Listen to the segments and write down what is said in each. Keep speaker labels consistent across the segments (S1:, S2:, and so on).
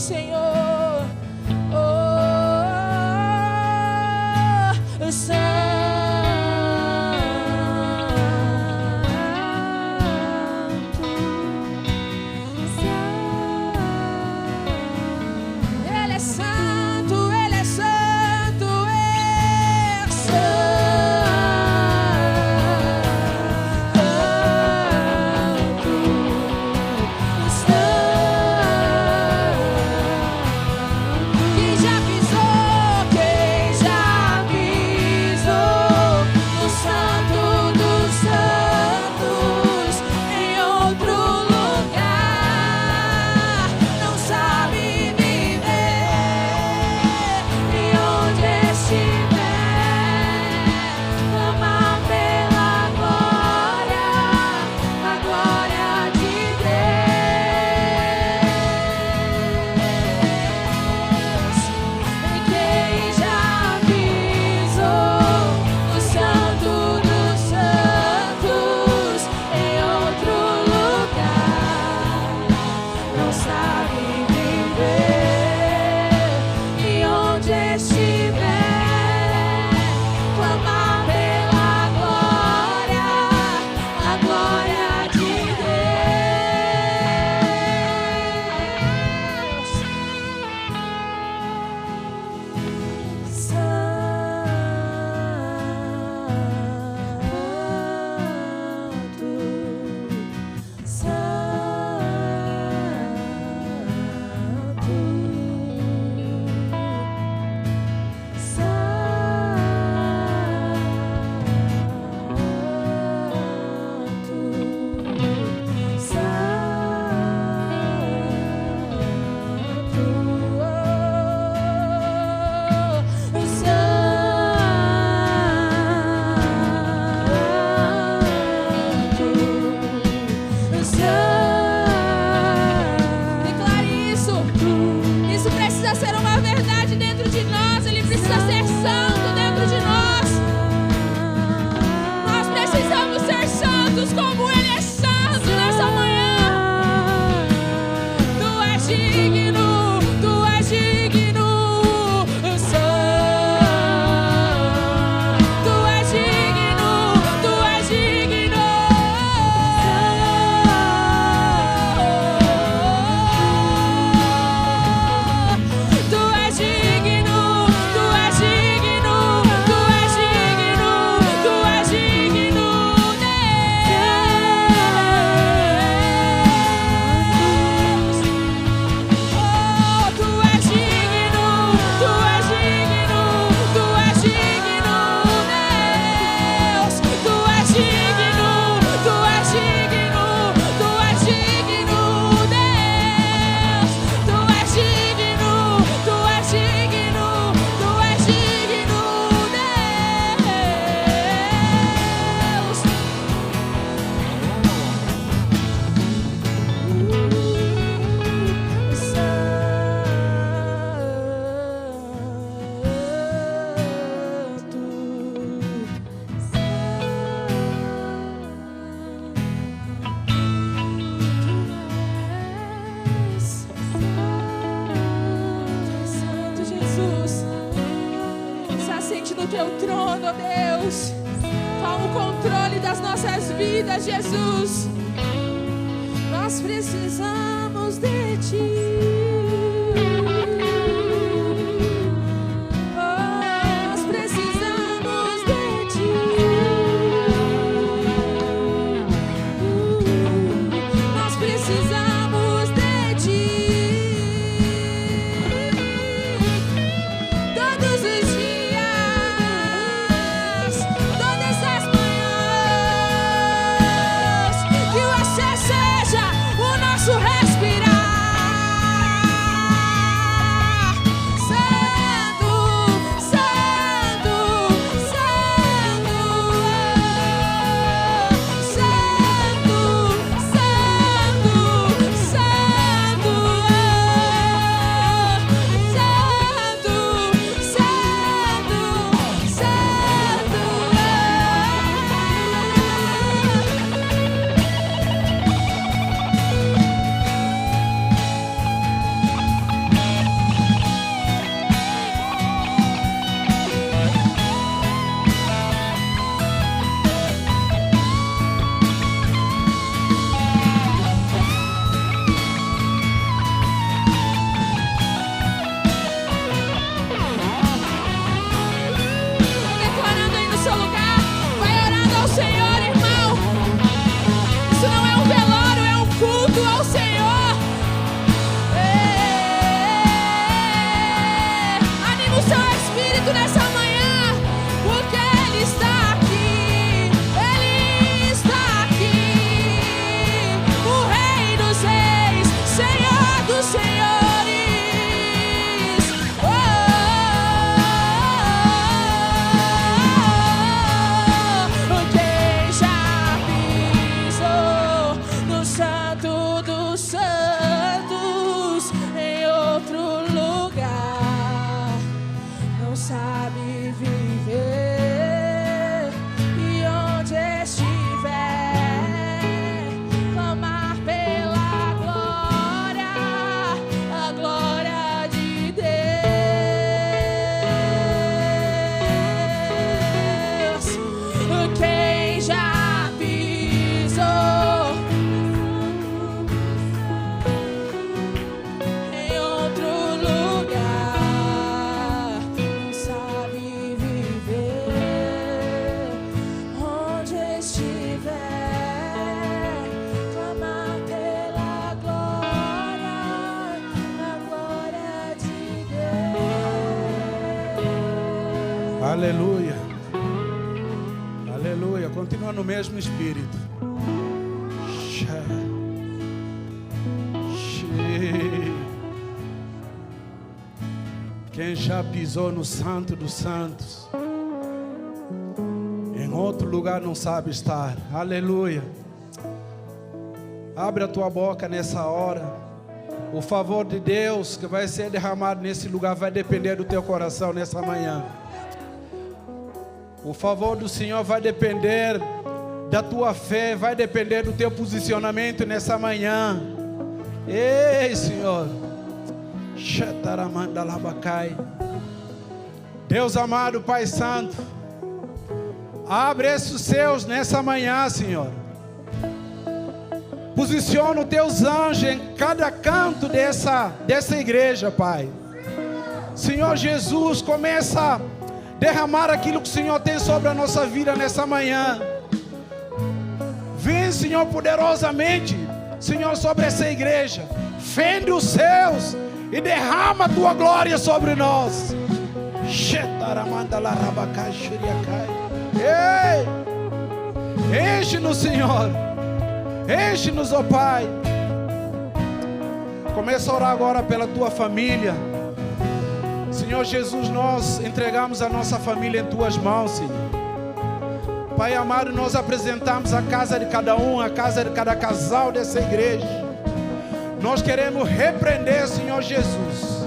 S1: Senhor. Santo. Ele é santo, Ele é santo, é Quem já pisou no Santo dos Santos, em outro lugar, não sabe viver, e onde estiver, clama pela glória, a glória de Deus. E quem já pisou no Santo dos Santos, em outro lugar, não sabe viver, e onde estiver, clamar pela glória, a glória de Deus. Declare isso. Isso precisa ser uma verdade dentro de nós. Ele precisa ser santo dentro de nós. Nós precisamos ser santos como Ele é santo nessa manhã. Tu és digno, Tu és digno, santo. Tu és digno, Tu és digno. Tu és digno, Tu és digno, Tu és digno, Tu és digno, Deus. Oh, Tu és digno, Tu és digno, Tu és digno, Deus. Tu és digno, Tu és digno, Tu és digno, Deus. Tu és digno, Tu és digno, Tu és digno, Santo Jesus, se assente no Teu trono, ó Deus. Toma o controle das nossas vidas, Jesus. Nós precisamos de Ti. Nós precisamos de Ti. Nós precisamos de Ti. Todos os dias, todas as manhãs, que o acesso seja o nosso respirar.
S2: Aleluia. Aleluia. Continua no mesmo espírito. Quem já pisou no Santo dos Santos, em outro lugar não sabe estar. Aleluia. Abre a tua boca nessa hora. O favor de Deus que vai ser derramado nesse lugar vai depender do teu coração nessa manhã. O favor do Senhor vai depender da tua fé, vai depender do teu posicionamento nessa manhã. Ei, Senhor. Deus amado, Pai Santo, abre esses céus nessa manhã, Senhor. Posiciona os teus anjos em cada canto dessa igreja, Pai. Senhor Jesus, começa a derramar aquilo que o Senhor tem sobre a nossa vida nessa manhã. Vem, Senhor, poderosamente, Senhor, sobre essa igreja. Fende os céus e derrama a tua glória sobre nós. Ei, enche-nos, Senhor. Enche-nos, ó Pai. Começa a orar agora pela tua família. Senhor Jesus, nós entregamos a nossa família em tuas mãos, Senhor. Pai amado, nós apresentamos a casa de cada um, a casa de cada casal dessa igreja. Nós queremos repreender, Senhor Jesus,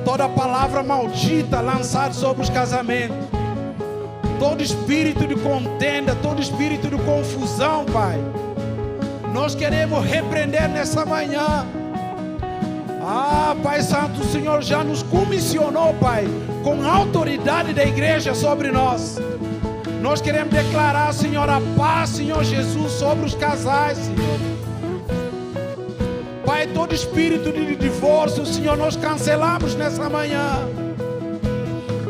S2: toda palavra maldita lançada sobre os casamentos, todo espírito de contenda, todo espírito de confusão, Pai. Nós queremos repreender nessa manhã. Pai Santo, o Senhor já nos comissionou, Pai, com a autoridade da igreja sobre nós. Nós queremos declarar, Senhor, a paz, Senhor Jesus, sobre os casais, Senhor. Pai, todo espírito de divórcio, Senhor, nós cancelamos nessa manhã.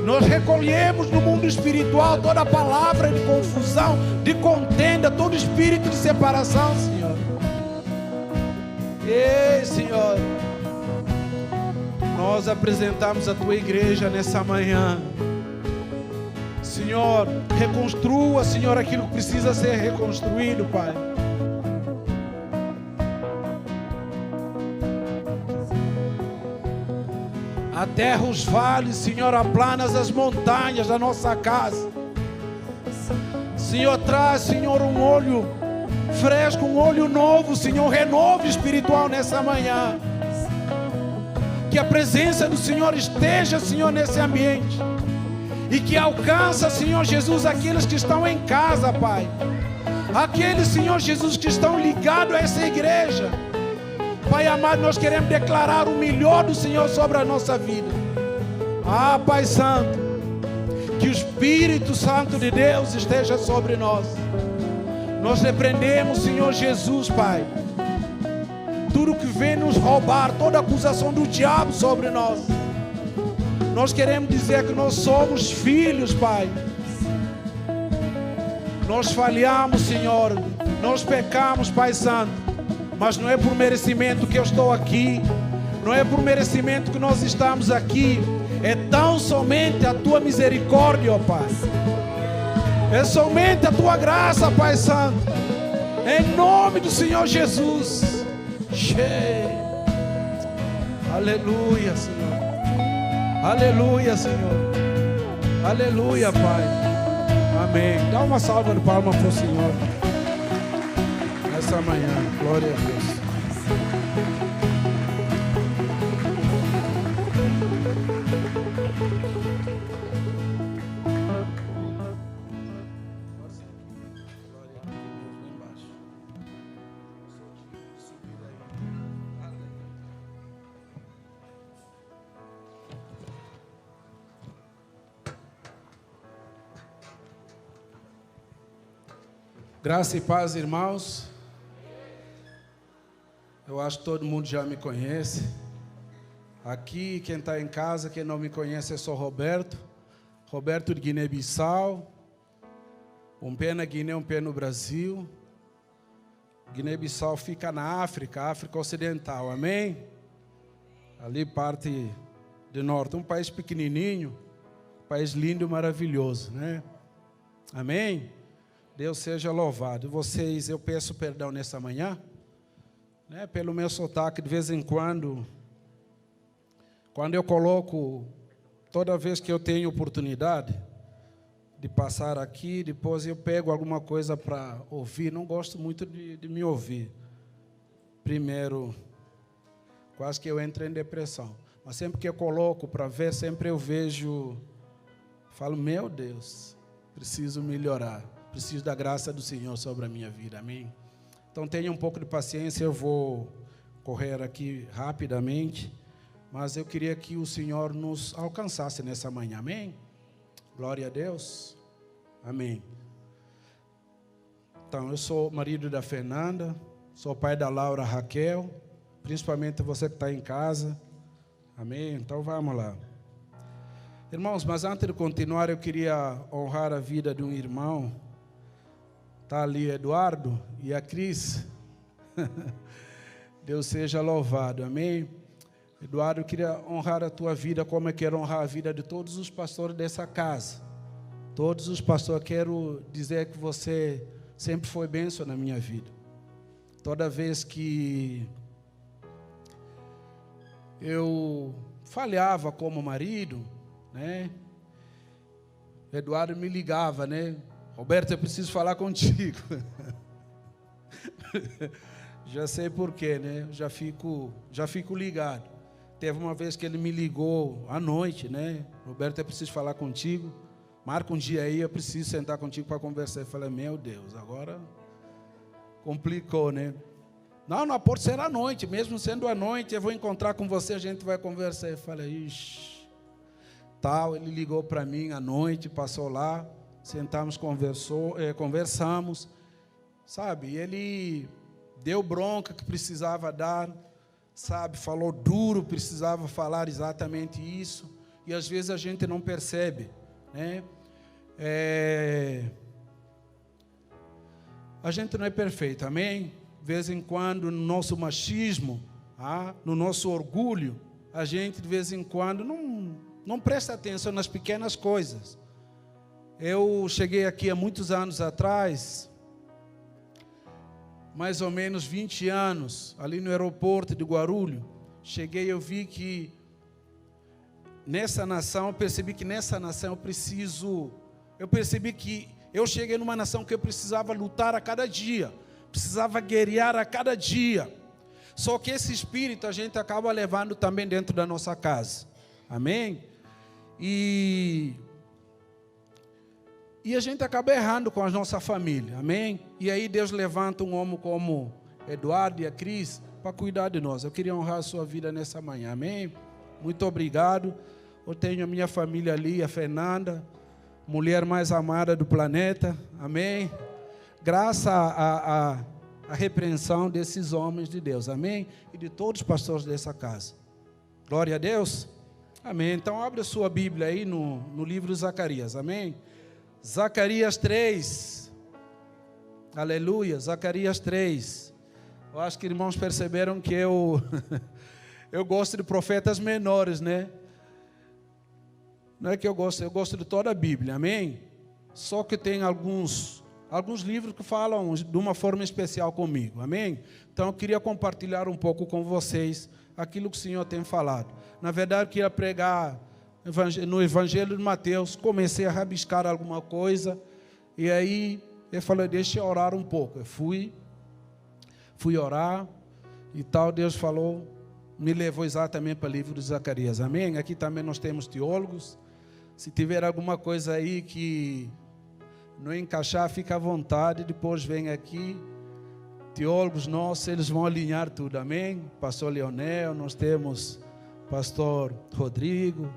S2: Nós recolhemos no mundo espiritual toda palavra de confusão, de contenda, todo espírito de separação, Senhor. Ei, Senhor, nós apresentamos a tua igreja nessa manhã. Senhor, reconstrua, Senhor, aquilo que precisa ser reconstruído, Pai. Aterra os vales, Senhor, aplanas as montanhas da nossa casa. Senhor, traz, Senhor, um olho fresco, um olho novo, Senhor, renovo espiritual nessa manhã. Que a presença do Senhor esteja, Senhor, nesse ambiente. E que alcança, Senhor Jesus, aqueles que estão em casa, Pai. Aqueles, Senhor Jesus, que estão ligados a essa igreja. Pai amado, nós queremos declarar o melhor do Senhor sobre a nossa vida. Pai Santo, que o Espírito Santo de Deus esteja sobre nós. Nós repreendemos, Senhor Jesus, Pai, tudo que vem nos roubar, toda acusação do diabo sobre nós. Nós queremos dizer que nós somos filhos, Pai. Nós falhamos, Senhor, nós pecamos, Pai Santo. Mas não é por merecimento que eu estou aqui, não é por merecimento que nós estamos aqui, é tão somente a tua misericórdia, ó Pai. É somente a tua graça, Pai Santo. Em nome do Senhor Jesus. Aleluia, Senhor. Aleluia, Senhor. Aleluia, Pai. Amém. Dá uma salva de palmas para o Senhor nessa manhã. Glória a Deus. Graça e paz, irmãos. Eu acho que todo mundo já me conhece. Aqui, quem está em casa, quem não me conhece, eu sou Roberto. Roberto de Guiné-Bissau. Um pé na Guiné, um pé no Brasil. Guiné-Bissau fica na África, África Ocidental, amém? Ali parte do norte, um país pequenininho. País lindo e maravilhoso, né? Amém? Deus seja louvado. Vocês, eu peço perdão nessa manhã, né, pelo meu sotaque. De vez em quando eu coloco, toda vez que eu tenho oportunidade de passar aqui, depois eu pego alguma coisa para ouvir. Não gosto muito de me ouvir. Primeiro, quase que eu entro em depressão. Mas sempre que eu coloco para ver, sempre eu vejo, falo, meu Deus, preciso melhorar. Preciso da graça do Senhor sobre a minha vida, amém? Então tenha um pouco de paciência, eu vou correr aqui rapidamente, mas eu queria que o Senhor nos alcançasse nessa manhã, amém? Glória a Deus, amém. Então, eu sou marido da Fernanda, sou pai da Laura Raquel, principalmente você que está em casa, amém? Então vamos lá. Irmãos, mas antes de continuar, eu queria honrar a vida de um irmão. Está ali Eduardo e a Cris. Deus seja louvado, amém? Eduardo, eu queria honrar a tua vida como eu quero honrar a vida de todos os pastores dessa casa. Todos os pastores, quero dizer que você sempre foi bênção na minha vida. Toda vez que eu falhava como marido, né? Eduardo me ligava, né? Roberto, eu preciso falar contigo. Já sei porquê, né? Já fico ligado. Teve uma vez que ele me ligou à noite, né? Roberto, eu preciso falar contigo. Marca um dia aí, eu preciso sentar contigo para conversar. Eu falei, meu Deus, agora complicou, né? Não pode ser à noite, mesmo sendo à noite, eu vou encontrar com você, a gente vai conversar. Eu falei, ixi, tal. Ele ligou para mim à noite, passou lá. Sentamos, conversamos, sabe? E ele deu bronca que precisava dar, sabe? Falou duro, precisava falar exatamente isso. E às vezes a gente não percebe, né? A gente não é perfeito, amém? De vez em quando, no nosso machismo, no nosso orgulho, a gente de vez em quando não presta atenção nas pequenas coisas. Eu cheguei aqui há muitos anos atrás, mais ou menos 20 anos, ali no aeroporto de Guarulhos. Cheguei e eu vi que nessa nação, eu percebi que nessa nação eu percebi que eu cheguei numa nação que eu precisava lutar a cada dia, precisava guerrear a cada dia. Só que esse espírito a gente acaba levando também dentro da nossa casa, amém? E a gente acaba errando com a nossa família, amém? E aí Deus levanta um homem como Eduardo e a Cris para cuidar de nós. Eu queria honrar a sua vida nessa manhã, amém? Muito obrigado. Eu tenho a minha família ali, a Fernanda, mulher mais amada do planeta, amém? Graças à repreensão desses homens de Deus, amém? E de todos os pastores dessa casa. Glória a Deus, amém? Então abre a sua Bíblia aí no livro de Zacarias, amém? Zacarias 3, aleluia, Zacarias 3. Eu acho que irmãos perceberam que eu gosto de profetas menores, né? Não é que eu gosto de toda a Bíblia, amém? Só que tem alguns livros que falam de uma forma especial comigo, amém? Então eu queria compartilhar um pouco com vocês aquilo que o Senhor tem falado. Na verdade, eu queria pregar no Evangelho de Mateus, comecei a rabiscar alguma coisa, e aí eu falei, deixa eu orar um pouco. Eu fui orar, e tal, Deus falou, me levou exatamente para o livro de Zacarias, amém? Aqui também nós temos teólogos, se tiver alguma coisa aí que não encaixar, fica à vontade, depois vem aqui, teólogos nossos, eles vão alinhar tudo, amém? Pastor Leonel, nós temos pastor Rodrigo,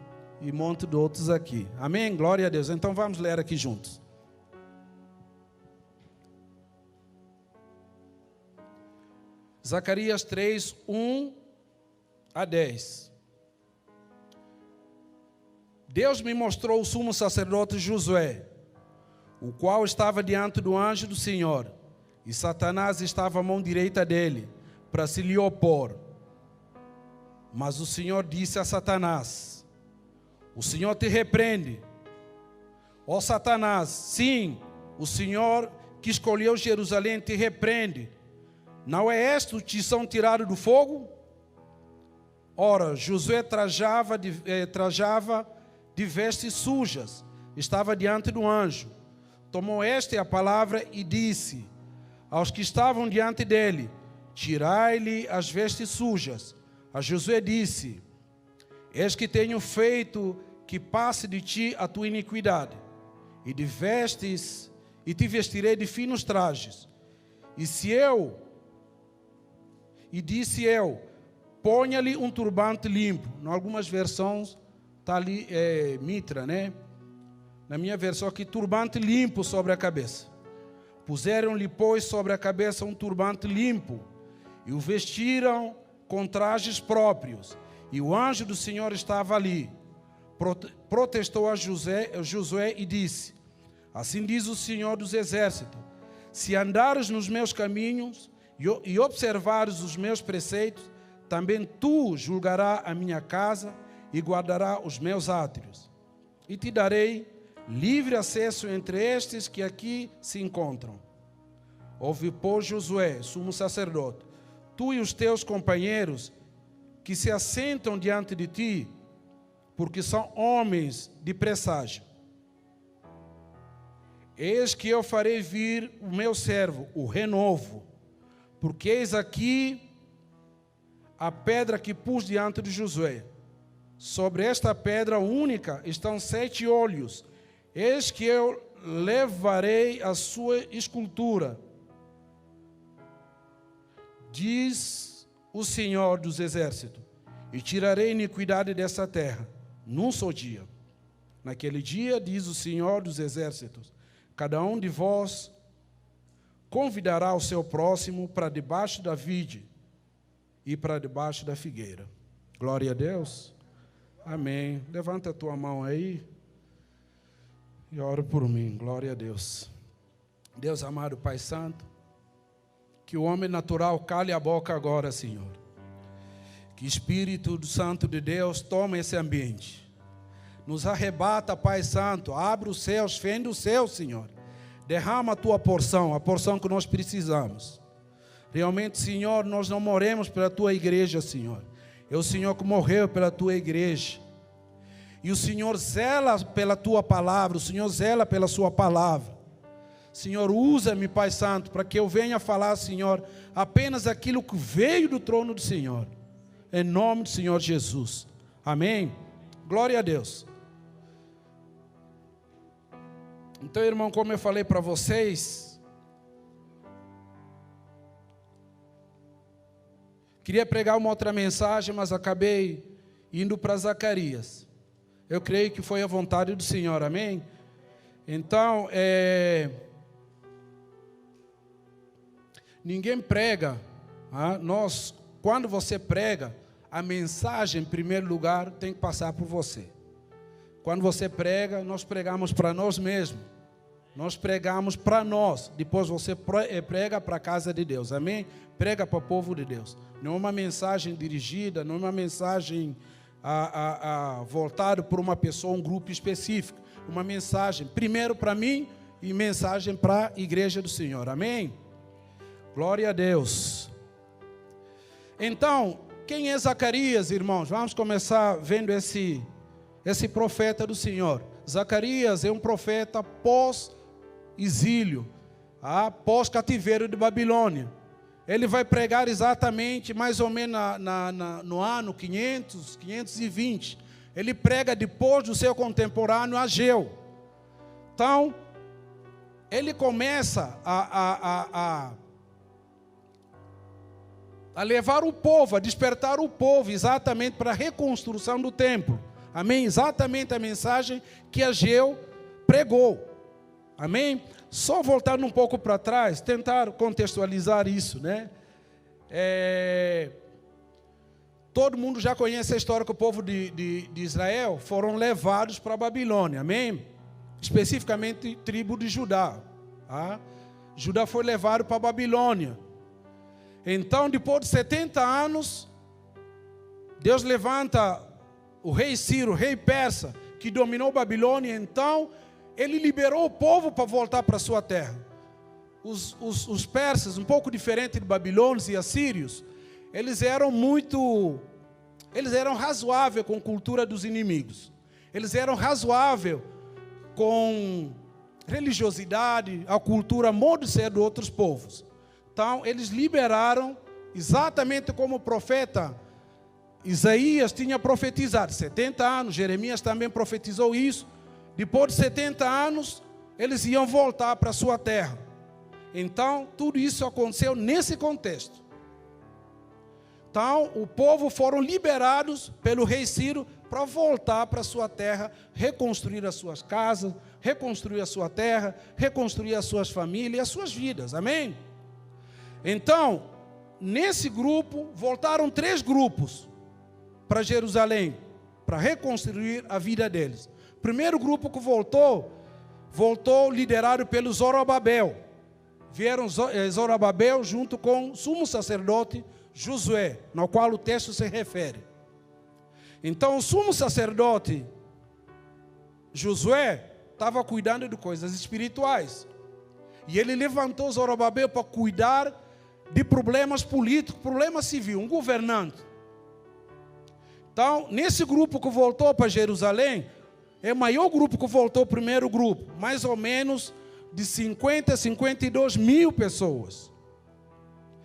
S2: e um monte de outros aqui. Amém? Glória a Deus. Então vamos ler aqui juntos. Zacarias 3, 1 a 10. Deus me mostrou o sumo sacerdote Josué, o qual estava diante do anjo do Senhor, e Satanás estava à mão direita dele, para se lhe opor. Mas o Senhor disse a Satanás, o Senhor te repreende, Ó Satanás, sim, o Senhor que escolheu Jerusalém te repreende. Não é este o tição tirado do fogo? Ora, Josué trajava de vestes sujas, estava diante do anjo. Tomou este a palavra e disse aos que estavam diante dele: tirai-lhe as vestes sujas. A Josué disse: eis que tenho feito que passe de ti a tua iniquidade, e te vestirei de finos trajes. E disse eu, ponha-lhe um turbante limpo. Em algumas versões está ali mitra, né? Na minha versão aqui, turbante limpo sobre a cabeça. Puseram-lhe, pois, sobre a cabeça um turbante limpo, e o vestiram com trajes próprios. E o anjo do Senhor estava ali. Protestou a Josué e disse: assim diz o Senhor dos Exércitos: se andares nos meus caminhos e observares os meus preceitos, também tu julgarás a minha casa e guardarás os meus átrios. E te darei livre acesso entre estes que aqui se encontram. Ouve, pois, Josué, sumo sacerdote, tu e os teus companheiros que se assentam diante de ti, porque são homens de presságio. Eis que eu farei vir o meu servo, o renovo, porque eis aqui a pedra que pus diante de Josué. Sobre esta pedra única estão 7 olhos. Eis que eu levarei a sua escultura, diz o Senhor dos Exércitos, e tirarei a iniquidade dessa terra num só dia. Naquele dia, diz o Senhor dos Exércitos, cada um de vós convidará o seu próximo para debaixo da vide e para debaixo da figueira. Glória a Deus. Amém. Levanta a tua mão aí e ora por mim. Glória a Deus. Deus amado, Pai Santo, que o homem natural cale a boca agora, Senhor. Que o Espírito Santo de Deus tome esse ambiente. Nos arrebata, Pai Santo. Abre os céus, fende os céus, Senhor. Derrama a tua porção, a porção que nós precisamos. Realmente, Senhor, nós não morremos pela tua igreja, Senhor. É o Senhor que morreu pela tua igreja. E o Senhor zela pela tua palavra, o Senhor zela pela sua palavra. Senhor, usa-me, Pai Santo, para que eu venha falar, Senhor, apenas aquilo que veio do trono do Senhor. Em nome do Senhor Jesus. Amém? Glória a Deus. Então, irmão, como eu falei para vocês, queria pregar uma outra mensagem, mas acabei indo para Zacarias. Eu creio que foi a vontade do Senhor, amém? Então, ninguém prega, quando você prega, a mensagem, em primeiro lugar, tem que passar por você. Quando você prega, nós pregamos para nós mesmos. Nós pregamos para nós. Depois você prega para a casa de Deus. Amém? Prega para o povo de Deus. Não é uma mensagem dirigida, não é uma mensagem voltada para uma pessoa, um grupo específico. Uma mensagem primeiro para mim e mensagem para a igreja do Senhor. Amém? Glória a Deus. Então, quem é Zacarias, irmãos? Vamos começar vendo esse profeta do Senhor. Zacarias é um profeta pós-exílio, pós-cativeiro de Babilônia. Ele vai pregar exatamente, mais ou menos no ano 520. Ele prega depois do seu contemporâneo Ageu. Então, ele começa a levar o povo, a despertar o povo exatamente para a reconstrução do templo. Amém? Exatamente a mensagem que Ageu pregou. Amém? Só voltando um pouco para trás, tentar contextualizar isso, né? Todo mundo já conhece a história que o povo de Israel foram levados para a Babilônia. Amém? Especificamente tribo de Judá. Judá foi levado para a Babilônia. Então, depois de 70 anos, Deus levanta o rei Ciro, o rei persa, que dominou a Babilônia. Então, ele liberou o povo para voltar para sua terra. Os persas, um pouco diferente de babilônios e assírios, eles eram razoáveis com a cultura dos inimigos. Eles eram razoáveis com religiosidade, a cultura, modo de ser de outros povos. Então, eles liberaram, exatamente como o profeta Isaías tinha profetizado, 70 anos, Jeremias também profetizou isso. Depois de 70 anos, eles iam voltar para a sua terra. Então, tudo isso aconteceu nesse contexto. Então, o povo foram liberados pelo rei Ciro para voltar para a sua terra, reconstruir as suas casas, reconstruir a sua terra, reconstruir as suas famílias e as suas vidas. Amém? Então, nesse grupo, voltaram 3 grupos para Jerusalém, para reconstruir a vida deles. O primeiro grupo que voltou liderado pelo Zorobabel. Vieram Zorobabel junto com o sumo sacerdote Josué, no qual o texto se refere. Então, o sumo sacerdote Josué estava cuidando de coisas espirituais. E ele levantou Zorobabel para cuidar de problemas políticos, problema civil, um governante. Então, nesse grupo que voltou para Jerusalém, é o maior grupo que voltou, o primeiro grupo, mais ou menos de 50 a 52 mil pessoas.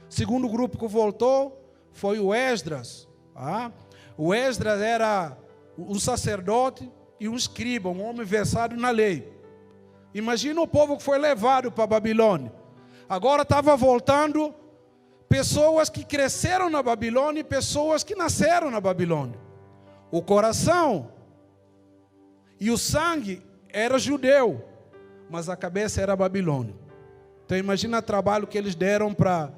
S2: O segundo grupo que voltou foi o Esdras. O Esdras era um sacerdote e um escriba, um homem versado na lei. Imagina o povo que foi levado para a Babilônia. Agora estava voltando pessoas que cresceram na Babilônia e pessoas que nasceram na Babilônia. O coração e o sangue era judeu, mas a cabeça era babilônia. Então imagina o trabalho que eles deram para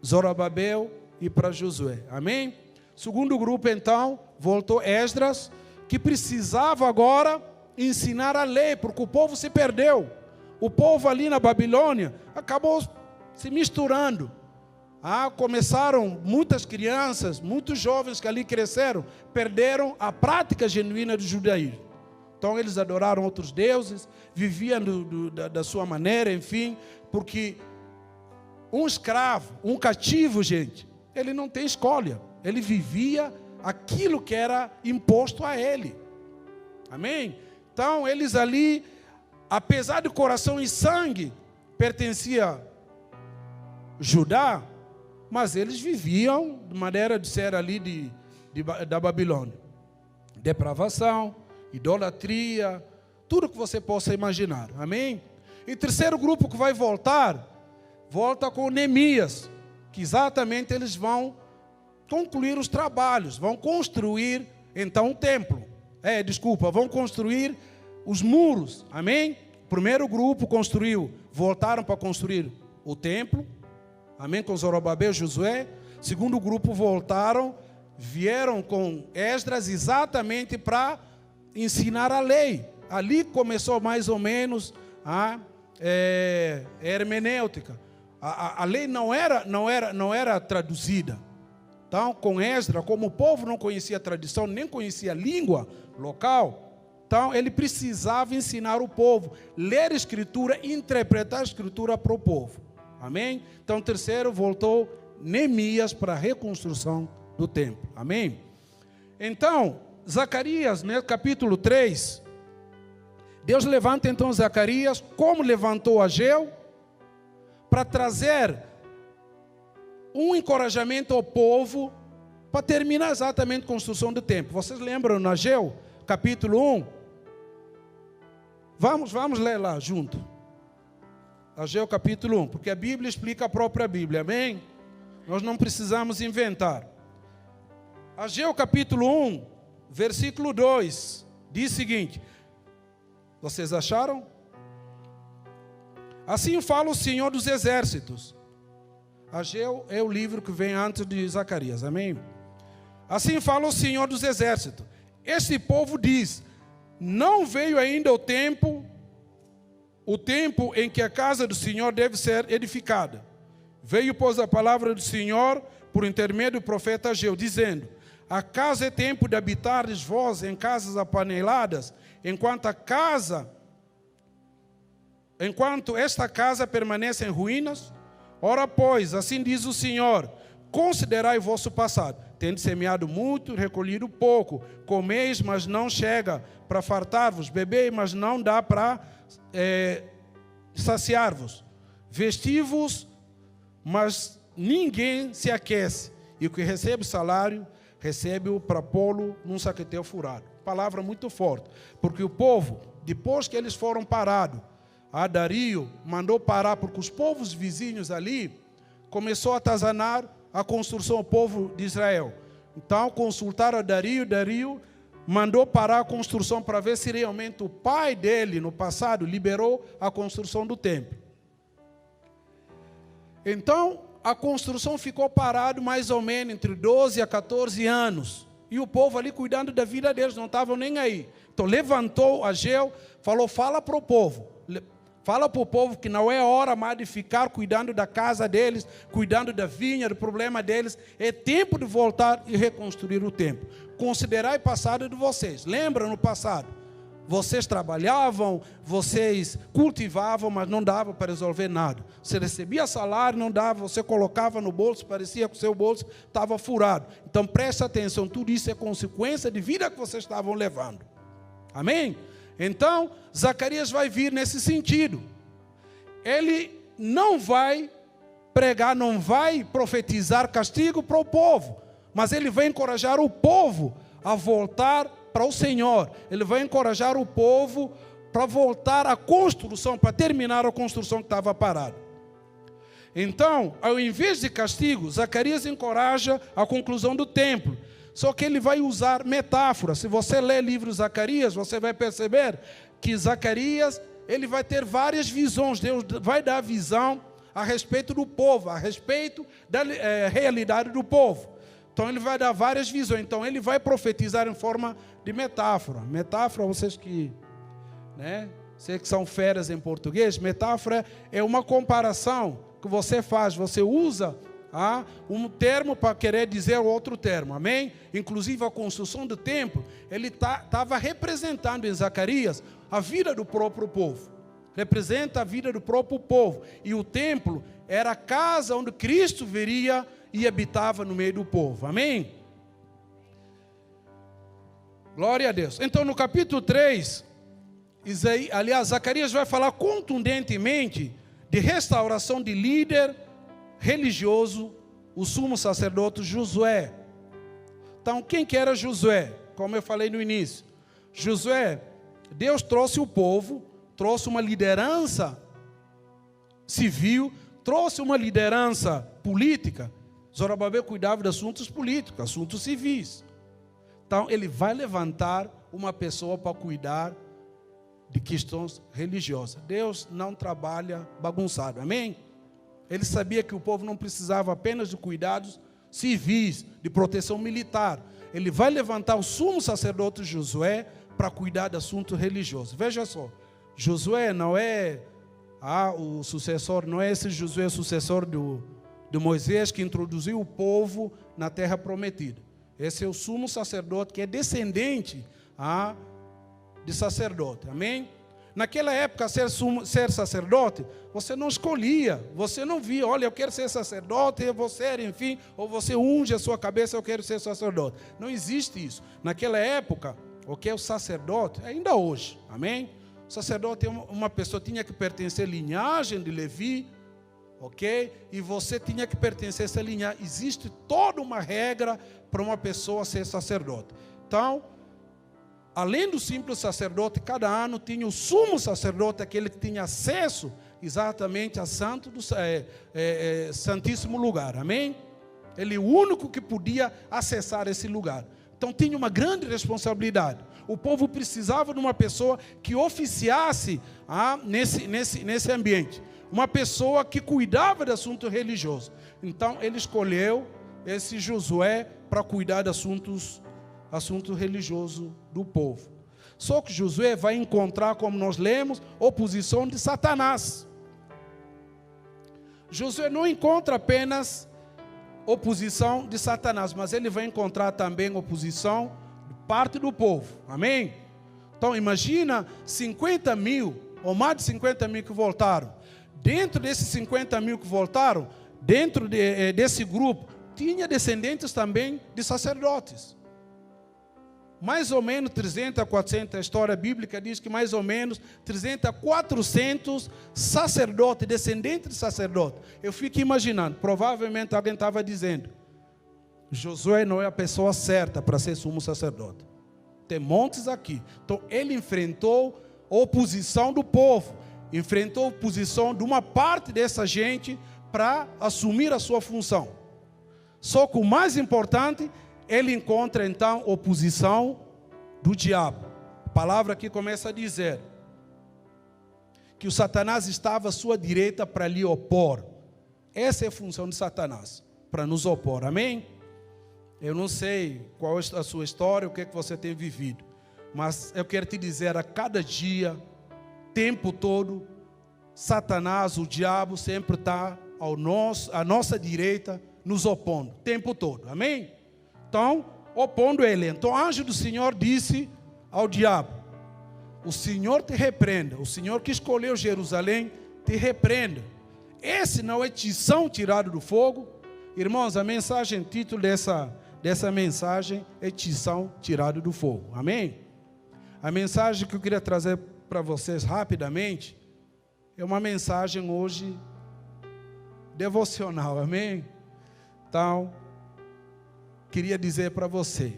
S2: Zorobabel e para Josué. Amém? Segundo grupo então, voltou Esdras, que precisava agora ensinar a lei, porque o povo se perdeu. O povo ali na Babilônia acabou se misturando. Começaram muitas crianças, muitos jovens que ali cresceram, perderam a prática genuína do judaísmo. Então eles adoraram outros deuses, viviam da sua maneira, enfim, porque um escravo, um cativo, gente, ele não tem escolha, ele vivia aquilo que era imposto a ele. Amém? Então eles ali, apesar de coração e sangue, pertencia a Judá, mas eles viviam de maneira de ser ali da Babilônia. Depravação, idolatria, tudo que você possa imaginar. Amém? E terceiro grupo que vai volta com Neemias, que exatamente eles vão concluir os trabalhos, vão construir então um templo. Vão construir os muros. Amém? O primeiro grupo voltaram para construir o templo. Amém? Com Zorobabel e Josué. Segundo grupo vieram com Esdras exatamente para ensinar a lei. Ali começou mais ou menos a hermenêutica. A lei não era traduzida. Então, com Esdras, como o povo não conhecia a tradição, nem conhecia a língua local, então ele precisava ensinar o povo, ler a escritura e interpretar a escritura para o povo. Amém? Então, terceiro, voltou Neemias para a reconstrução do templo. Amém? Então, Zacarias, né, capítulo 3, Deus levanta então Zacarias, como levantou Ageu, para trazer um encorajamento ao povo, para terminar exatamente a construção do templo. Vocês lembram no Ageu, capítulo 1? Vamos ler lá junto. Ageu capítulo 1, porque a Bíblia explica a própria Bíblia, amém? Nós não precisamos inventar. Ageu capítulo 1, versículo 2, diz o seguinte, vocês acharam? Assim fala o Senhor dos Exércitos. Ageu é o livro que vem antes de Zacarias, amém? Assim fala o Senhor dos Exércitos. Este povo diz, não veio ainda o tempo em que a casa do Senhor deve ser edificada. Veio, pois, a palavra do Senhor por intermédio do profeta Ageu, dizendo, acaso é tempo de habitardes vós em casas apaneladas, enquanto a casa enquanto esta casa permanece em ruínas? Ora, pois, assim diz o Senhor, considerai o vosso passado. Tendes semeado muito, recolhido pouco. Comeis, mas não chega para fartar-vos. Bebei, mas não dá para saciar-vos. Vesti-vos, mas ninguém se aquece. E o que recebe salário, recebe-o para pô-lo num saquetel furado. Palavra muito forte. Porque o povo, depois que eles foram parados, a Dario mandou parar, porque os povos vizinhos ali começou a atazanar a construção do povo de Israel. Então consultaram a Dario, Dario mandou parar a construção para ver se realmente o pai dele, no passado, liberou a construção do templo. Então, a construção ficou parada mais ou menos entre 12 a 14 anos. E o povo ali cuidando da vida deles, não estavam nem aí. Então, levantou Ageu, falou, fala para o povo. Fala para o povo que não é hora mais de ficar cuidando da casa deles, cuidando da vinha, do problema deles. É tempo de voltar e reconstruir o templo. Considerai o passado de vocês. Lembra no passado? Vocês trabalhavam, vocês cultivavam, mas não dava para resolver nada. Você recebia salário, não dava, você colocava no bolso, parecia que o seu bolso estava furado. Então preste atenção, tudo isso é consequência de vida que vocês estavam levando. Amém? Então, Zacarias vai vir nesse sentido. Ele não vai pregar, não vai profetizar castigo para o povo, mas ele vai encorajar o povo a voltar para o Senhor. Ele vai encorajar o povo para voltar à construção, para terminar a construção que estava parada. Então, ao invés de castigo, Zacarias encoraja a conclusão do templo. Só que ele vai usar metáforas. Se você ler o livro Zacarias, você vai perceber que Zacarias, ele vai ter várias visões. Deus vai dar visão a respeito do povo, a respeito da realidade do povo. Então ele vai dar várias visões. Então ele vai profetizar em forma de metáfora. Metáfora, vocês que, sei que são feras em português, metáfora é uma comparação que você faz, você usa um termo para querer dizer outro termo, amém? Inclusive a construção do templo, ele estava representando em Zacarias a vida do próprio povo, representa a vida do próprio povo, e o templo era a casa onde Cristo viria e habitava no meio do povo, amém? Glória a Deus. Então no capítulo 3, Zacarias vai falar contundentemente de restauração de líder religioso, o sumo sacerdote Josué. Então, quem que era Josué? Como eu falei no início, Josué, Deus trouxe o povo, trouxe uma liderança civil, trouxe uma liderança política. Zorobabel cuidava de assuntos políticos, assuntos civis. Então, ele vai levantar uma pessoa para cuidar de questões religiosas. Deus não trabalha bagunçado, amém? Ele sabia que o povo não precisava apenas de cuidados civis, de proteção militar. Ele vai levantar o sumo sacerdote Josué para cuidar de assuntos religiosos. Veja só, Josué não é o sucessor, não é esse Josué sucessor de Moisés que introduziu o povo na terra prometida. Esse é o sumo sacerdote que é descendente de sacerdote, amém? Naquela época, ser sacerdote, você não escolhia, você não via, olha, eu quero ser sacerdote, eu vou ser, enfim, ou você unge a sua cabeça, eu quero ser sacerdote. Não existe isso. Naquela época, o que é o sacerdote, ainda hoje, amém? O sacerdote é uma pessoa que tinha que pertencer à linhagem de Levi, ok? E você tinha que pertencer a essa linhagem. Existe toda uma regra para uma pessoa ser sacerdote. Então, além do simples sacerdote, cada ano tinha o sumo sacerdote, aquele que tinha acesso exatamente a santíssimo lugar, amém? Ele é o único que podia acessar esse lugar. Então tinha uma grande responsabilidade. O povo precisava de uma pessoa que oficiasse nesse ambiente. Uma pessoa que cuidava de assunto religioso. Então ele escolheu esse Josué para cuidar de assuntos religioso do povo. Só que Josué vai encontrar, como nós lemos, oposição de Satanás. Josué não encontra apenas oposição de Satanás, mas ele vai encontrar também oposição de parte do povo. Amém? Então imagina 50 mil ou mais de 50 mil que voltaram. Dentro desses 50 mil que voltaram, dentro desse grupo, tinha descendentes também de sacerdotes. Mais ou menos 300 a 400, a história bíblica diz que mais ou menos 300 a 400 sacerdotes, descendentes de sacerdotes. Eu fico imaginando, provavelmente alguém estava dizendo, Josué não é a pessoa certa para ser sumo sacerdote. Tem montes aqui. Então ele enfrentou a oposição do povo, enfrentou a oposição de uma parte dessa gente para assumir a sua função. Só que o mais importante, ele encontra então oposição do diabo. A palavra aqui começa a dizer que o Satanás estava à sua direita para lhe opor. Essa é a função de Satanás, para nos opor. Amém? Eu não sei qual é a sua história, o que é que você tem vivido, mas eu quero te dizer, a cada dia, tempo todo, Satanás, o diabo, sempre está à nossa direita, nos opondo, tempo todo. Amém? Então, opondo ele. Então, o anjo do Senhor disse ao diabo, o Senhor te repreenda, o Senhor que escolheu Jerusalém, te repreenda. Esse não é tição tirado do fogo? Irmãos, a mensagem, o título dessa mensagem é tição tirado do fogo. Amém? A mensagem que eu queria trazer para vocês rapidamente é uma mensagem hoje devocional. Amém? Então, queria dizer para você,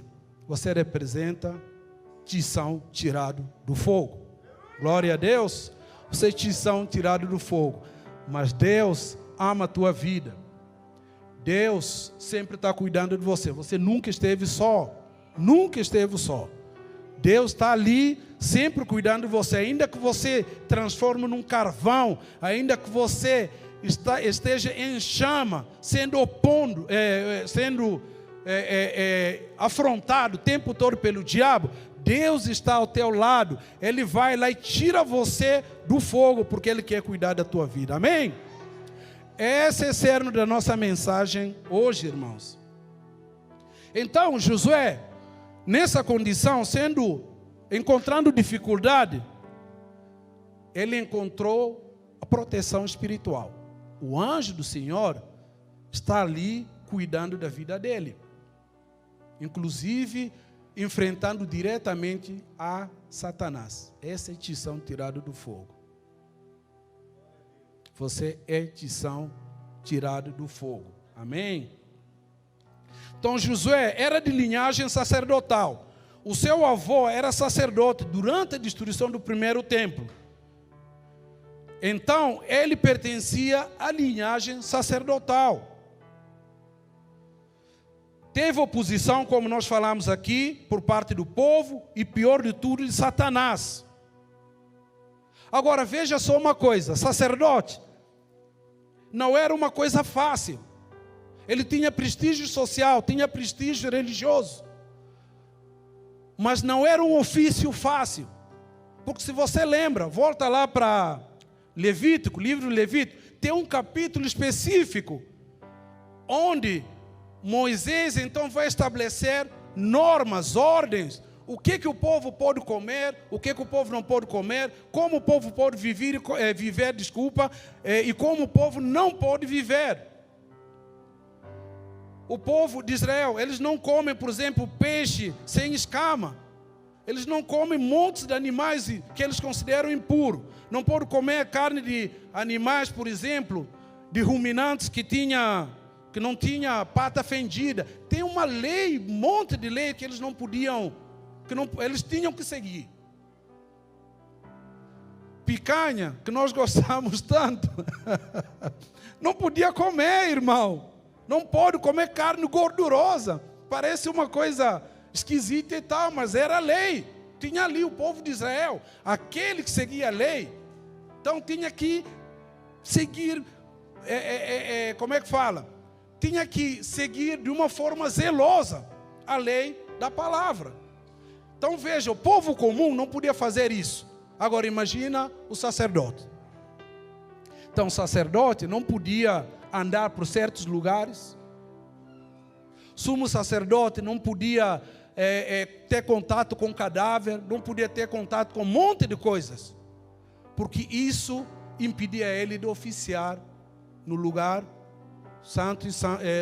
S2: você representa tição tirado do fogo. Glória a Deus. Você é tição tirado do fogo. Mas Deus ama a tua vida. Deus sempre está cuidando de você. Você nunca esteve só. Nunca esteve só. Deus está ali sempre cuidando de você. Ainda que você transforme num carvão, ainda que você esteja em chama, sendo afrontado o tempo todo pelo diabo, Deus está ao teu lado. Ele vai lá e tira você do fogo, porque Ele quer cuidar da tua vida. Amém? Esse é o cerne da nossa mensagem hoje, irmãos. Então, Josué, nessa condição, encontrando dificuldade, ele encontrou a proteção espiritual. O anjo do Senhor está ali cuidando da vida dele, inclusive enfrentando diretamente a Satanás. Essa é tição tirada do fogo. Você é tição tirado do fogo. Amém? Então Josué era de linhagem sacerdotal. O seu avô era sacerdote durante a destruição do primeiro templo. Então ele pertencia à linhagem sacerdotal. Teve oposição, como nós falamos aqui, por parte do povo e, pior de tudo, de Satanás. Agora veja só uma coisa, sacerdote não era uma coisa fácil. Ele tinha prestígio social, tinha prestígio religioso, mas não era um ofício fácil. Porque se você lembra, volta lá para Levítico, livro de Levítico, tem um capítulo específico onde Moisés então vai estabelecer normas, ordens, o que o povo pode comer, o que o povo não pode comer, como o povo pode viver, e como o povo não pode viver. O povo de Israel, eles não comem, por exemplo, peixe sem escama. Eles não comem montes de animais que eles consideram impuros. Não podem comer carne de animais, por exemplo, de ruminantes que não tinha pata fendida. Tem uma lei, um monte de lei que eles não podiam, eles tinham que seguir. Picanha, que nós gostamos tanto, não podia comer, irmão. Não pode comer carne gordurosa. Parece uma coisa esquisita e tal, mas era a lei. Tinha ali o povo de Israel, aquele que seguia a lei. Então tinha que seguir, como é que fala? Tinha que seguir de uma forma zelosa a lei da palavra. Então veja, o povo comum não podia fazer isso. Agora imagina o sacerdote. Então o sacerdote não podia andar por certos lugares. Sumo sacerdote não podia ter contato com cadáver, não podia ter contato com um monte de coisas. porque isso impedia ele de oficiar no lugar santo,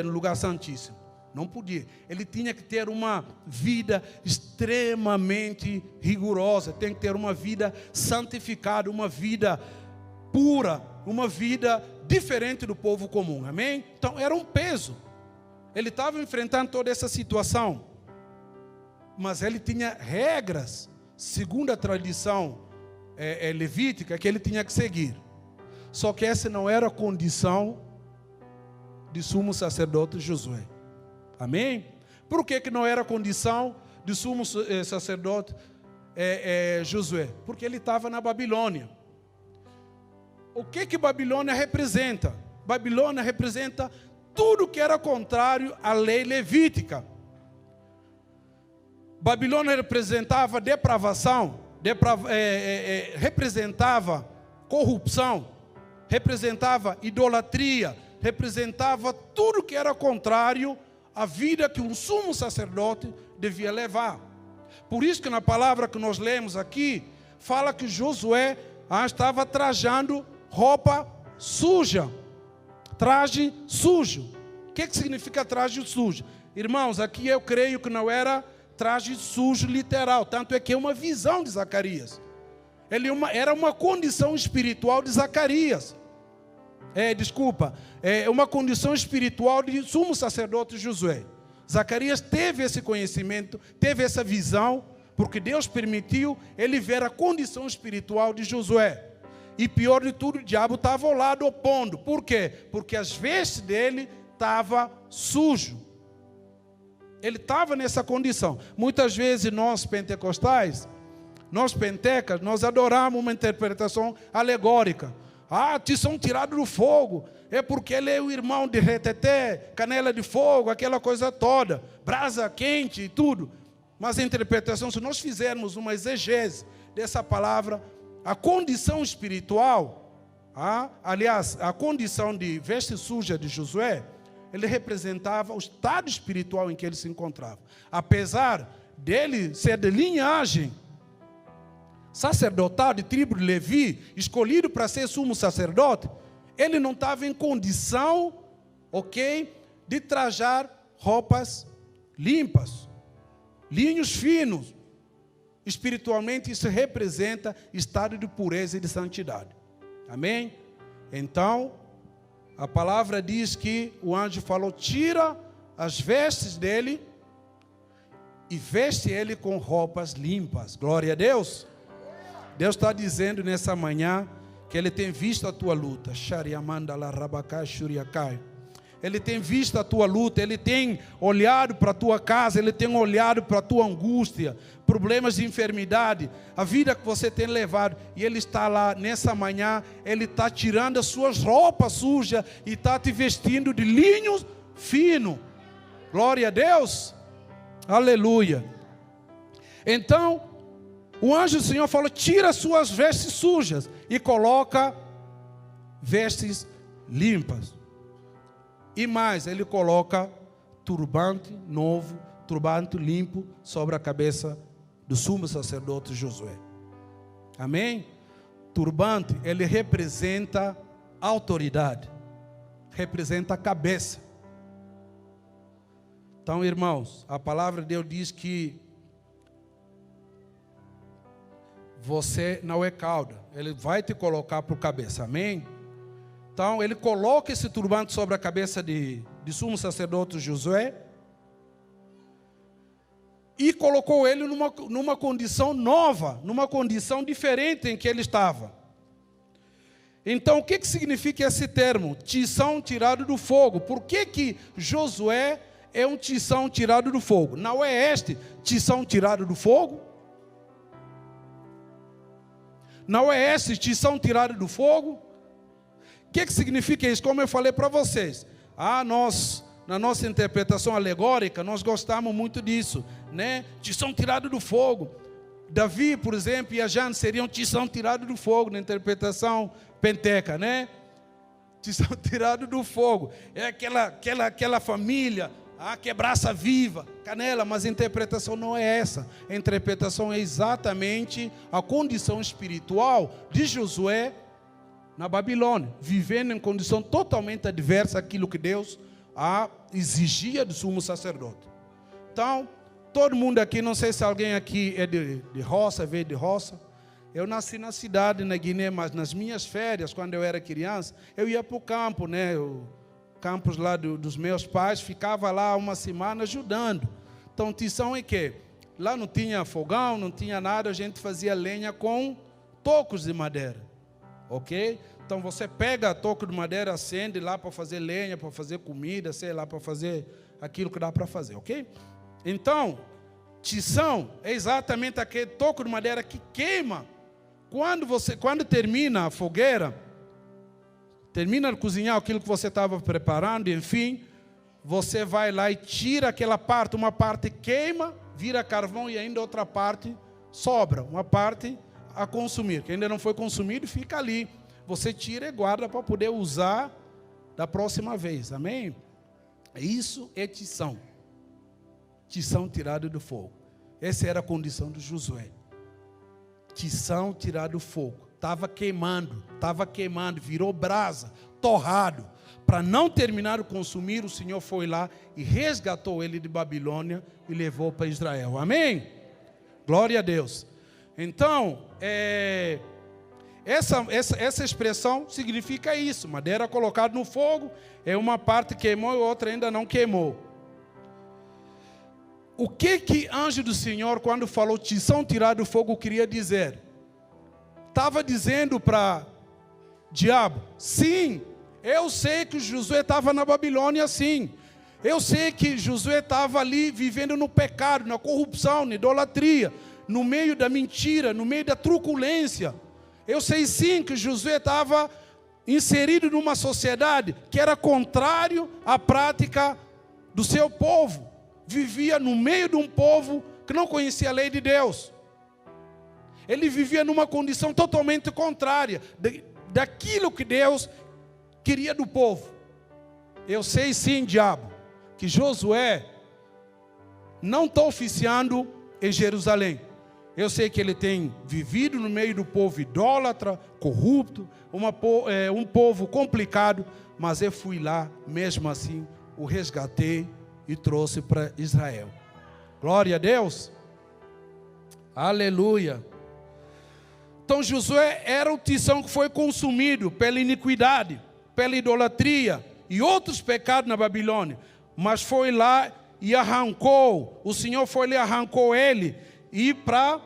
S2: no lugar santíssimo. Não podia. Ele tinha que ter uma vida extremamente rigorosa, tem que ter uma vida santificada, uma vida pura, uma vida diferente do povo comum. Amém? Então era um peso. Ele estava enfrentando toda essa situação, mas ele tinha regras, segundo a tradição levítica, que ele tinha que seguir. Só que essa não era a condição de sumo sacerdote Josué. Amém? Por que não era a condição de sumo sacerdote Josué? Porque ele estava na Babilônia. O que Babilônia representa? Babilônia representa tudo que era contrário à lei levítica. Babilônia representava depravação, representava corrupção, representava idolatria, representava tudo que era contrário à vida que um sumo sacerdote devia levar. Por isso que na palavra que nós lemos aqui, fala que Josué estava trajando roupa suja, traje sujo. O que significa traje sujo? Irmãos, aqui eu creio que não era traje sujo literal, tanto é que é uma visão de Zacarias. Era uma condição espiritual de Zacarias. Uma condição espiritual de sumo sacerdote Josué. Zacarias teve esse conhecimento, teve essa visão, porque Deus permitiu ele ver a condição espiritual de Josué. E pior de tudo, o diabo estava ao lado opondo. Por quê? Porque as vestes dele estavam sujas. Ele estava nessa condição. Muitas vezes nós pentecostais, nós pentecas, nós adoramos uma interpretação alegórica. Te são tirados do fogo. É porque ele é o irmão de reteté, canela de fogo, aquela coisa toda. Brasa quente e tudo. Mas a interpretação, se nós fizermos uma exegese dessa palavra, a condição espiritual, aliás, a condição de veste suja de Josué, ele representava o estado espiritual em que ele se encontrava. Apesar dele ser de linhagem sacerdotal de tribo de Levi, escolhido para ser sumo sacerdote, ele não estava em condição, de trajar roupas limpas, linhos finos. Espiritualmente isso representa estado de pureza e de santidade. Amém? Então, a palavra diz que o anjo falou: tira as vestes dele e veste ele com roupas limpas. Glória a Deus. Deus está dizendo nessa manhã que Ele tem visto a tua luta. Ele tem visto a tua luta, Ele tem olhado para a tua casa, Ele tem olhado para a tua angústia, problemas de enfermidade, a vida que você tem levado. E Ele está lá nessa manhã, Ele está tirando as suas roupas sujas e está te vestindo de linho fino. Glória a Deus. Aleluia. Então, o anjo do Senhor falou: tira as suas vestes sujas e coloca vestes limpas. E mais, ele coloca turbante novo, turbante limpo sobre a cabeça do sumo sacerdote Josué. Amém? Turbante, ele representa autoridade, representa a cabeça. Então, irmãos, a palavra de Deus diz que você não é cauda, Ele vai te colocar para a cabeça, amém? Então ele coloca esse turbante sobre a cabeça de sumo sacerdote Josué e colocou ele numa condição nova, numa condição diferente em que ele estava. Então o que significa esse termo? Tição tirado do fogo. Por que Josué é um tição tirado do fogo? Não é este tição tirado do fogo? Não é esse tição tirado do fogo? O que significa isso? Como eu falei para vocês, nós, na nossa interpretação alegórica, nós gostamos muito disso, né? Tição tirado do fogo. Davi, por exemplo, e a Jane seriam tição tirado do fogo, na interpretação penteca, né? Tição tirado do fogo. É aquela família, que brasa viva, canela, mas a interpretação não é essa. A interpretação é exatamente a condição espiritual de Josué na Babilônia, vivendo em condição totalmente adversa àquilo que Deus exigia do sumo sacerdote. Então, todo mundo aqui, não sei se alguém aqui é de roça, veio de roça. Eu nasci na cidade, na Guiné, mas nas minhas férias, quando eu era criança, eu ia para o campo, né? Campos lá dos meus pais, ficava lá uma semana ajudando. Então, tição é que lá não tinha fogão, não tinha nada, a gente fazia lenha com tocos de madeira, ok? Então, você pega toco de madeira, acende lá para fazer lenha, para fazer comida, sei lá, para fazer aquilo que dá para fazer, ok? Então, tição é exatamente aquele toco de madeira que queima. Quando termina a fogueira, termina de cozinhar aquilo que você estava preparando, enfim, você vai lá e tira aquela parte, uma parte queima, vira carvão e ainda outra parte sobra, uma parte a consumir, que ainda não foi consumido, fica ali. Você tira e guarda para poder usar da próxima vez, amém? Isso é tição. Tição tirado do fogo. Essa era a condição de Josué. Tição tirado do fogo. Estava queimando, virou brasa, torrado. Para não terminar de consumir, o Senhor foi lá e resgatou ele de Babilônia e levou para Israel. Amém? Glória a Deus. Então, essa expressão significa isso. Madeira colocada no fogo, uma parte queimou e outra ainda não queimou. O que anjo do Senhor, quando falou tição tirado do fogo, queria dizer? Estava dizendo para diabo, sim, eu sei que Josué estava na Babilônia, sim. Eu sei que Josué estava ali vivendo no pecado, na corrupção, na idolatria, no meio da mentira, no meio da truculência. Eu sei sim que Josué estava inserido numa sociedade que era contrário à prática do seu povo. Vivia no meio de um povo que não conhecia a lei de Deus. Ele vivia numa condição totalmente contrária daquilo que Deus queria do povo. Eu sei sim, diabo, que Josué não está oficiando em Jerusalém. Eu sei que ele tem vivido no meio do povo idólatra, corrupto, um povo complicado, mas eu fui lá, mesmo assim, o resgatei e trouxe para Israel. Glória a Deus. Aleluia. Então Josué era o tição que foi consumido pela iniquidade, pela idolatria e outros pecados na Babilônia. Mas foi lá e arrancou, o Senhor foi lá e arrancou ele, e para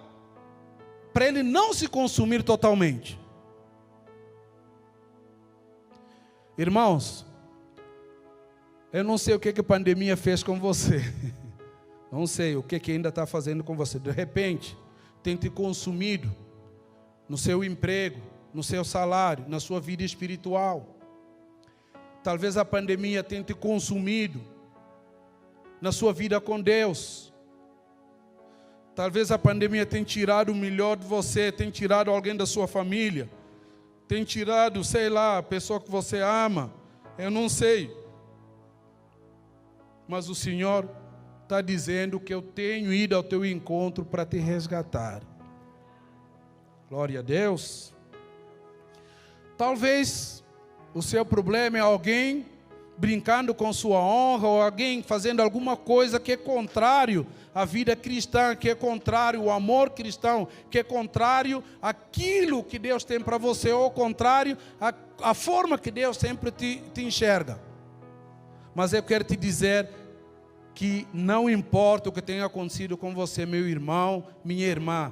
S2: ele não se consumir totalmente. Irmãos, eu não sei o que a pandemia fez com você. Não sei o que ainda está fazendo com você. De repente, tem te consumido no seu emprego, no seu salário, na sua vida espiritual. Talvez a pandemia tenha te consumido na sua vida com Deus. Talvez a pandemia tenha tirado o melhor de você, tenha tirado alguém da sua família, tenha tirado, sei lá, a pessoa que você ama. Eu não sei. Mas o Senhor está dizendo que eu tenho ido ao teu encontro para te resgatar. Glória a Deus. Talvez o seu problema é alguém brincando com sua honra, ou alguém fazendo alguma coisa que é contrário à vida cristã, que é contrário ao amor cristão, que é contrário àquilo que Deus tem para você, ou contrário à forma que Deus sempre te enxerga. Mas eu quero te dizer que não importa o que tenha acontecido com você, meu irmão, minha irmã,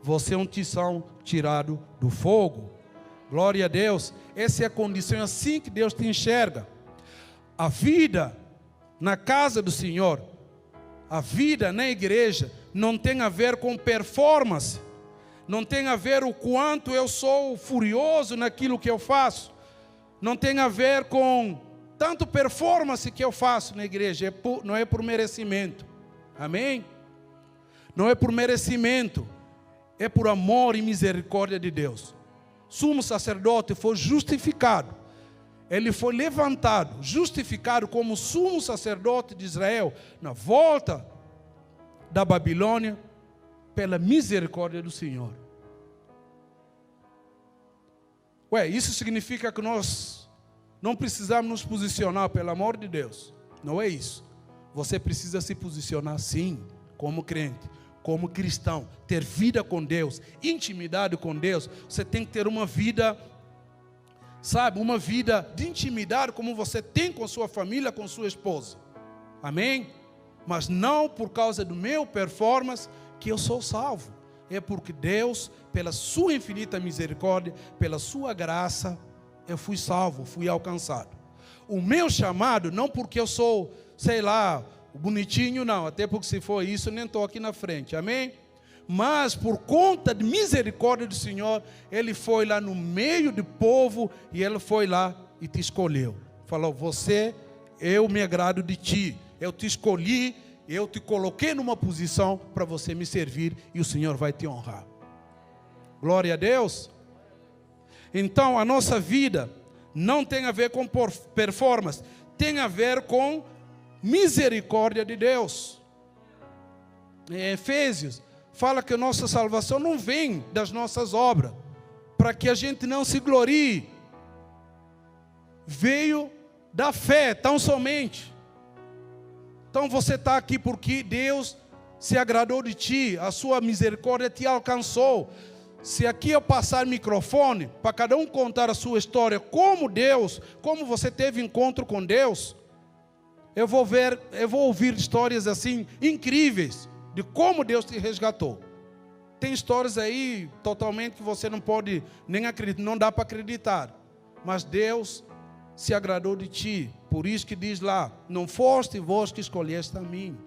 S2: você é um tição tirado do fogo. Glória a Deus. Essa é a condição, assim que Deus te enxerga. A vida na casa do Senhor, a vida na igreja, não tem a ver com performance, não tem a ver o quanto eu sou furioso naquilo que eu faço, não tem a ver com tanto performance que eu faço na igreja, não é por merecimento, amém? Não é por merecimento, é por amor e misericórdia de Deus. Sumo sacerdote foi justificado. ele foi levantado, justificado como sumo sacerdote de Israel na volta da Babilônia pela misericórdia do Senhor. Isso significa que nós não precisamos nos posicionar, pelo amor de Deus. Não é isso. Você precisa se posicionar sim, como crente, como cristão, ter vida com Deus, intimidade com Deus. Você tem que ter uma vida, sabe, uma vida de intimidade como você tem com sua família, com sua esposa. Amém? Mas não por causa do meu performance que eu sou salvo. É porque Deus, pela sua infinita misericórdia, pela sua graça, eu fui salvo, fui alcançado. O meu chamado, não porque eu sou, sei lá, bonitinho, não. Até porque se for isso, nem estou aqui na frente. Amém? Mas por conta de misericórdia do Senhor, Ele foi lá no meio do povo e Ele foi lá e te escolheu. Falou, você, eu me agrado de ti. Eu te escolhi, eu te coloquei numa posição para você me servir e o Senhor vai te honrar. Glória a Deus. Então a nossa vida não tem a ver com performance, tem a ver com misericórdia de Deus. Em Efésios fala que a nossa salvação não vem das nossas obras, para que a gente não se glorie. Veio da fé, tão somente. Então você está aqui porque Deus se agradou de ti, a sua misericórdia te alcançou. Se aqui eu passar microfone, para cada um contar a sua história, como você teve encontro com Deus, eu vou ouvir histórias assim, incríveis, de como Deus te resgatou. Tem histórias aí, totalmente, que você não pode nem acreditar, não dá para acreditar. Mas Deus se agradou de ti. Por isso que diz lá, não foste vós que escolheste a mim,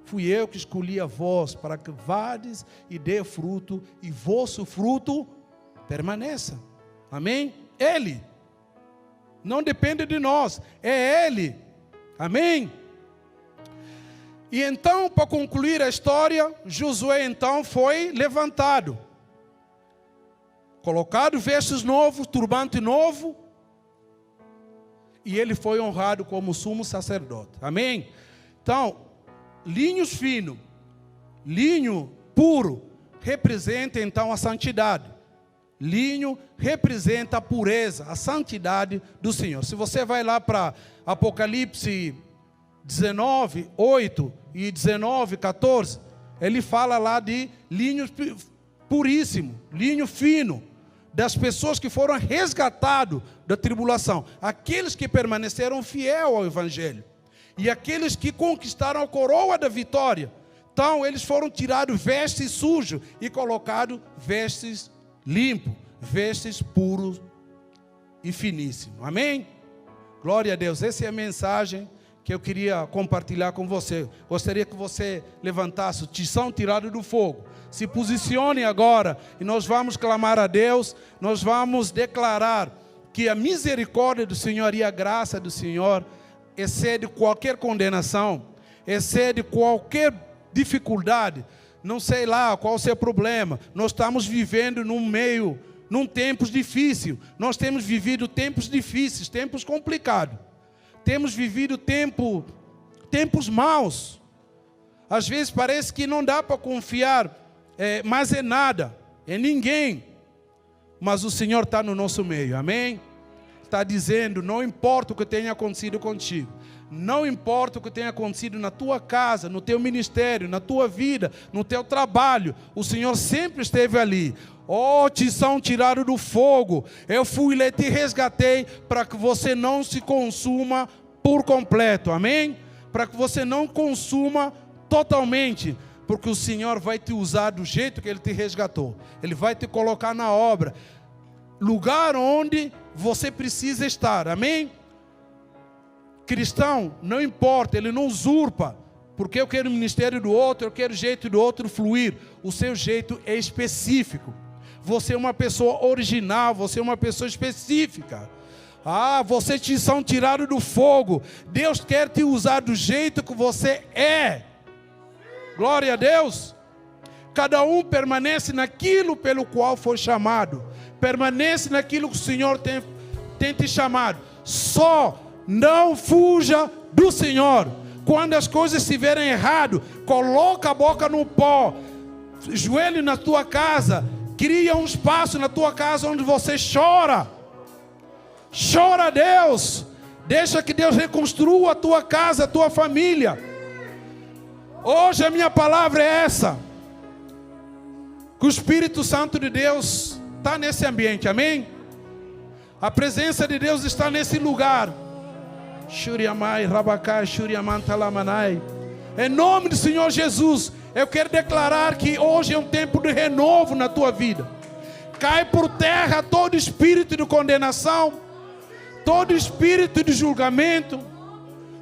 S2: fui eu que escolhi a vós, para que vades e dê fruto, e vosso fruto permaneça. Amém? Ele. Não depende de nós, é Ele. Amém? E então, para concluir a história, Josué então foi levantado, colocado vestes novos, turbante novo, e ele foi honrado como sumo sacerdote. Amém? Então, linhos finos, linho puro, representa então a santidade. Linho representa a pureza, a santidade do Senhor. Se você vai lá para Apocalipse 19, 8 e 19, 14, ele fala lá de linho puríssimo, linho fino, das pessoas que foram resgatados da tribulação, aqueles que permaneceram fiéis ao Evangelho, e aqueles que conquistaram a coroa da vitória. Então eles foram tirados vestes sujos e colocados vestes limpos, vestes puros e finíssimos. Amém? Glória a Deus. Essa é a mensagem que eu queria compartilhar com você. Gostaria que você levantasse o tição tirado do fogo. Se posicione agora e nós vamos clamar a Deus, nós vamos declarar que a misericórdia do Senhor e a graça do Senhor excede qualquer condenação, excede qualquer dificuldade. Não sei lá qual é o seu problema. Nós estamos vivendo num tempos difíceis. Nós temos vivido tempos difíceis, tempos complicados. Temos vivido tempos maus. Às vezes parece que não dá para confiar mais em nada, em ninguém. Mas o Senhor está no nosso meio, amém? Está dizendo, não importa o que tenha acontecido contigo, não importa o que tenha acontecido na tua casa, no teu ministério, na tua vida, no teu trabalho, o Senhor sempre esteve ali. Ó, tição tirado do fogo, eu fui e te resgatei para que você não se consuma por completo, amém? Para que você não consuma totalmente, porque o Senhor vai te usar do jeito que Ele te resgatou. Ele vai te colocar na obra, lugar onde você precisa estar, amém? Cristão, não importa, ele não usurpa, porque eu quero o ministério do outro, eu quero o jeito do outro fluir. O seu jeito é específico. Você é uma pessoa original, você é uma pessoa específica. Você são tirados do fogo. Deus quer te usar do jeito que você é. Glória a Deus. Cada um permanece naquilo pelo qual foi chamado. Permanece naquilo que o Senhor tem te chamado. Só não fuja do Senhor. Quando as coisas estiverem errado, coloca a boca no pó. Joelho na tua casa. Cria um espaço na tua casa onde você chora. Chora a Deus. Deixa que Deus reconstrua a tua casa, a tua família. Hoje a minha palavra é essa. Que o Espírito Santo de Deus está nesse ambiente, amém? A presença de Deus está nesse lugar. Shuriamai, Rabakai, Shuriamantalamanai. Em nome do Senhor Jesus, eu quero declarar que hoje é um tempo de renovo na tua vida. Cai por terra todo espírito de condenação, todo espírito de julgamento,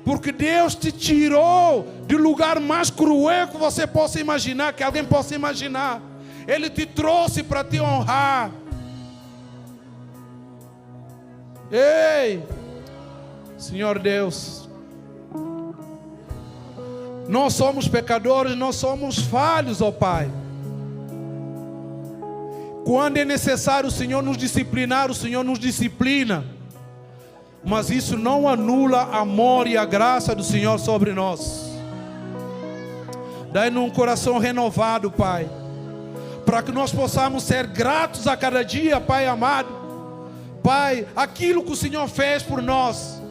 S2: porque Deus te tirou do lugar mais cruel que você possa imaginar, que alguém possa imaginar. Ele te trouxe para te honrar. Ei, Senhor Deus, nós somos pecadores, nós somos falhos, ó Pai. Quando é necessário o Senhor nos disciplinar, o Senhor nos disciplina. Mas isso não anula o amor e a graça do Senhor sobre nós. Dai-nos um coração renovado, Pai, para que nós possamos ser gratos a cada dia, Pai amado. Pai, aquilo que o Senhor fez por nós,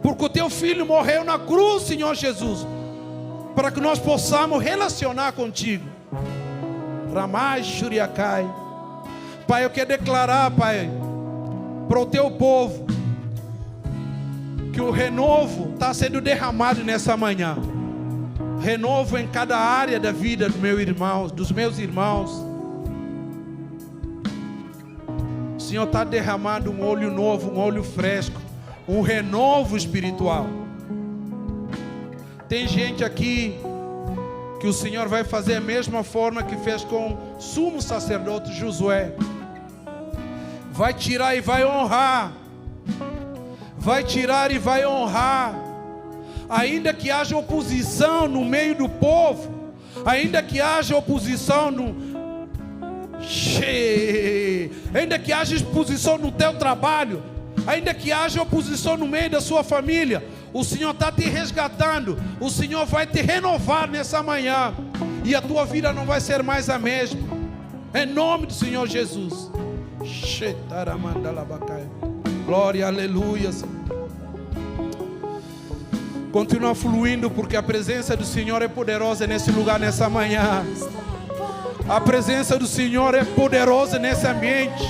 S2: porque o Teu Filho morreu na cruz, Senhor Jesus, para que nós possamos relacionar contigo. Ramai Shuriakai. Pai, eu quero declarar, Pai, para o Teu povo, que o renovo está sendo derramado nessa manhã. Renovo em cada área da vida do meu irmão, dos meus irmãos. O Senhor está derramando um óleo novo, um óleo fresco, um renovo espiritual. Tem gente aqui que o Senhor vai fazer a mesma forma que fez com o sumo sacerdote Josué. Vai tirar e vai honrar. Vai tirar e vai honrar. Ainda que haja oposição no meio do povo, ainda que haja oposição ainda que haja oposição no teu trabalho, ainda que haja oposição no meio da sua família, o Senhor está te resgatando. O Senhor vai te renovar nessa manhã, e a tua vida não vai ser mais a mesma, em nome do Senhor Jesus. Glória, aleluia. Continua fluindo, porque a presença do Senhor é poderosa nesse lugar, nessa manhã. A presença do Senhor é poderosa nesse ambiente.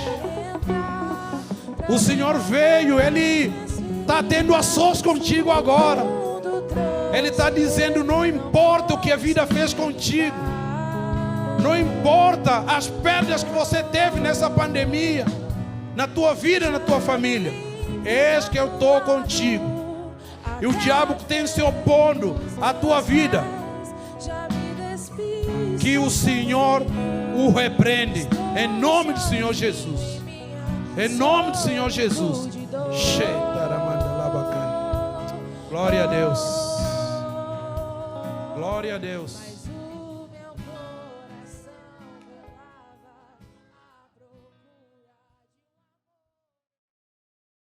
S2: O Senhor veio, Ele está tendo a sós contigo agora. Ele está dizendo: não importa o que a vida fez contigo, não importa as perdas que você teve nessa pandemia, na tua vida, na tua família, eis que eu estou contigo. E o diabo que tem se opondo à tua vida, que o Senhor o repreende, em nome do Senhor Jesus. Em nome do Senhor Jesus. Glória a Deus. Glória a Deus.